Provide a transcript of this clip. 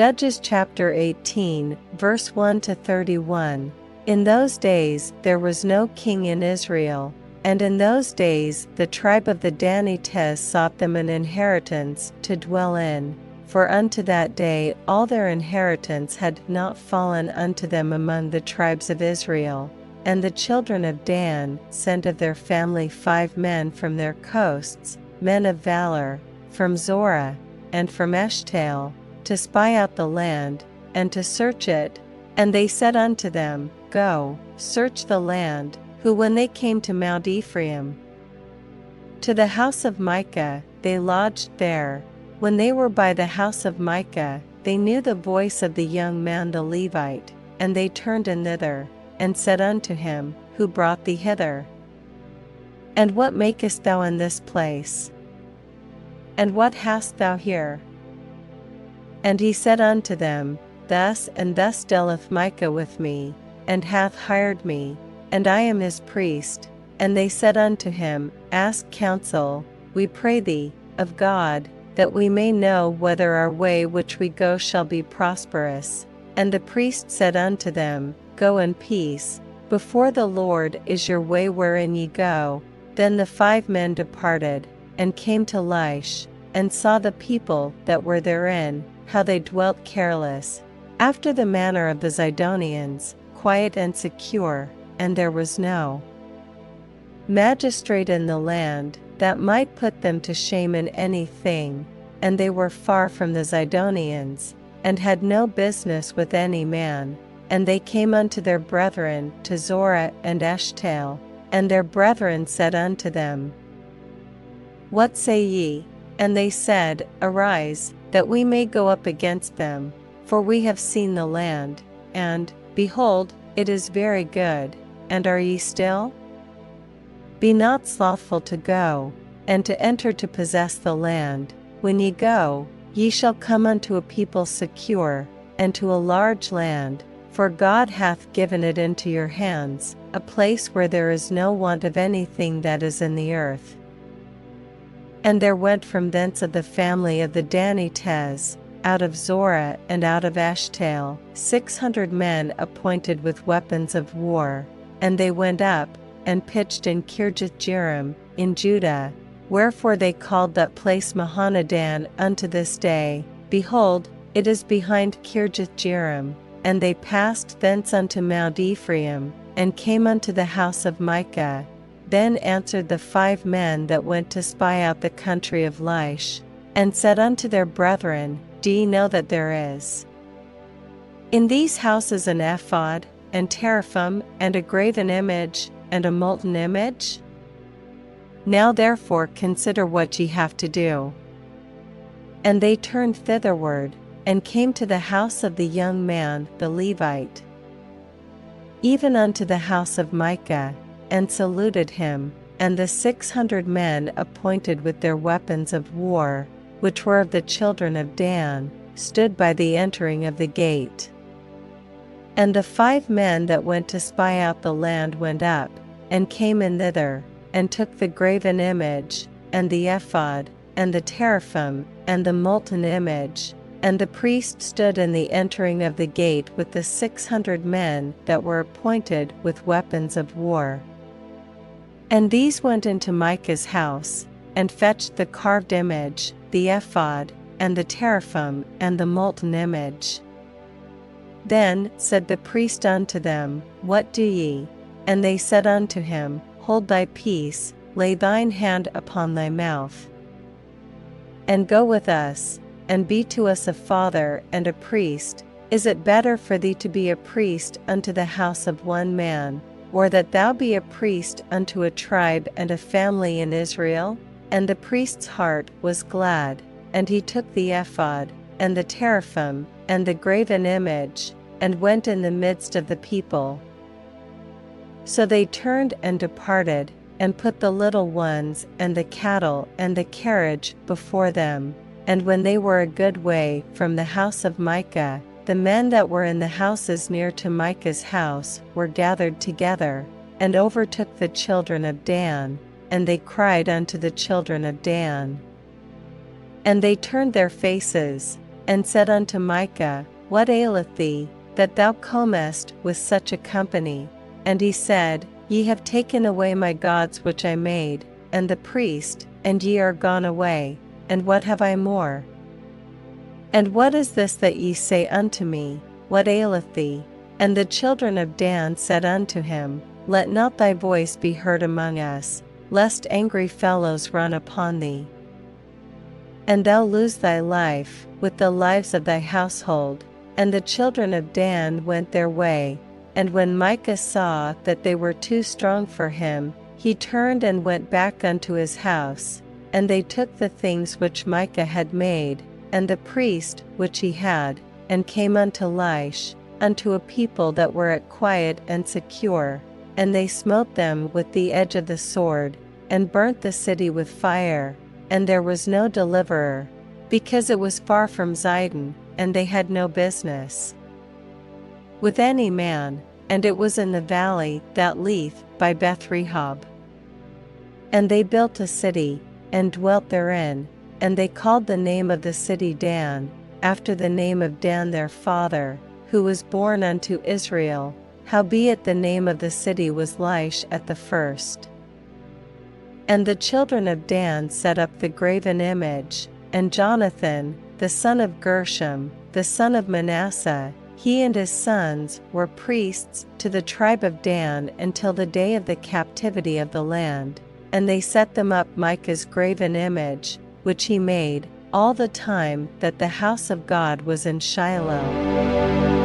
Judges chapter 18, verse 1 to 31. In those days there was no king in Israel, and in those days the tribe of the Danites sought them an inheritance to dwell in, for unto that day all their inheritance had not fallen unto them among the tribes of Israel. And the children of Dan sent of their family 5 men from their coasts, men of valor, from Zorah, and from Eshtaol, to spy out the land, and to search it. And they said unto them, Go, search the land. Who when they came to Mount Ephraim, to the house of Micah, they lodged there. When they were by the house of Micah, they knew the voice of the young man the Levite, and they turned in thither, and said unto him, Who brought thee hither? And what makest thou in this place? And what hast thou here? And he said unto them, Thus and thus dealeth Micah with me, and hath hired me, and I am his priest. And they said unto him, Ask counsel, we pray thee, of God, that we may know whether our way which we go shall be prosperous. And the priest said unto them, Go in peace, before the Lord is your way wherein ye go. Then the 5 men departed, and came to Laish, and saw the people that were therein, how they dwelt careless, after the manner of the Zidonians, quiet and secure, and there was no magistrate in the land that might put them to shame in anything, and they were far from the Zidonians, and had no business with any man. And they came unto their brethren to Zorah and Eshtaol, and their brethren said unto them, What say ye? And they said, Arise, that we may go up against them, for we have seen the land, and, behold, it is very good. And are ye still? Be not slothful to go, and to enter to possess the land. When ye go, ye shall come unto a people secure, and to a large land, for God hath given it into your hands, a place where there is no want of anything that is in the earth. And there went from thence of the family of the Danites, out of Zorah and out of Eshtaol, 600 men appointed with weapons of war. And they went up, and pitched in Kirjath-jearim, in Judah, wherefore they called that place Mahanadan unto this day. Behold, it is behind Kirjath-jearim. And they passed thence unto Mount Ephraim, and came unto the house of Micah. Then answered the 5 men that went to spy out the country of Laish, and said unto their brethren, Do ye know that there is in these houses an ephod, and teraphim, and a graven image, and a molten image? Now therefore consider what ye have to do. And they turned thitherward, and came to the house of the young man the Levite, even unto the house of Micah, and saluted him. And the 600 men appointed with their weapons of war, which were of the children of Dan, stood by the entering of the gate. And the 5 men that went to spy out the land went up, and came in thither, and took the graven image, and the ephod, and the teraphim, and the molten image. And the priest stood in the entering of the gate with the 600 men that were appointed with weapons of war. And these went into Micah's house, and fetched the carved image, the ephod, and the teraphim, and the molten image. Then said the priest unto them, What do ye? And they said unto him, Hold thy peace, lay thine hand upon thy mouth, and go with us, and be to us a father and a priest. Is it better for thee to be a priest unto the house of one man, or that thou be a priest unto a tribe and a family in Israel? And the priest's heart was glad, and he took the ephod, and the teraphim, and the graven image, and went in the midst of the people. So they turned and departed, and put the little ones and the cattle and the carriage before them. And when they were a good way from the house of Micah, the men that were in the houses near to Micah's house were gathered together, and overtook the children of Dan, and they cried unto the children of Dan. And they turned their faces, and said unto Micah, What aileth thee, that thou comest with such a company? And he said, Ye have taken away my gods which I made, and the priest, and ye are gone away, and what have I more? And what is this that ye say unto me, What aileth thee? And the children of Dan said unto him, Let not thy voice be heard among us, lest angry fellows run upon thee, and thou lose thy life, with the lives of thy household. And the children of Dan went their way, and when Micah saw that they were too strong for him, he turned and went back unto his house. And they took the things which Micah had made, and the priest which he had, and came unto Laish, unto a people that were at quiet and secure, and they smote them with the edge of the sword, and burnt the city with fire, and there was no deliverer, because it was far from Zidon, and they had no business with any man, and it was in the valley that lieth by Beth-rehob. And they built a city, and dwelt therein, and they called the name of the city Dan, after the name of Dan their father, who was born unto Israel, howbeit the name of the city was Laish at the first. And the children of Dan set up the graven image, and Jonathan, the son of Gershom, the son of Manasseh, he and his sons were priests to the tribe of Dan until the day of the captivity of the land, and they set them up Micah's graven image, which he made, all the time that the house of God was in Shiloh.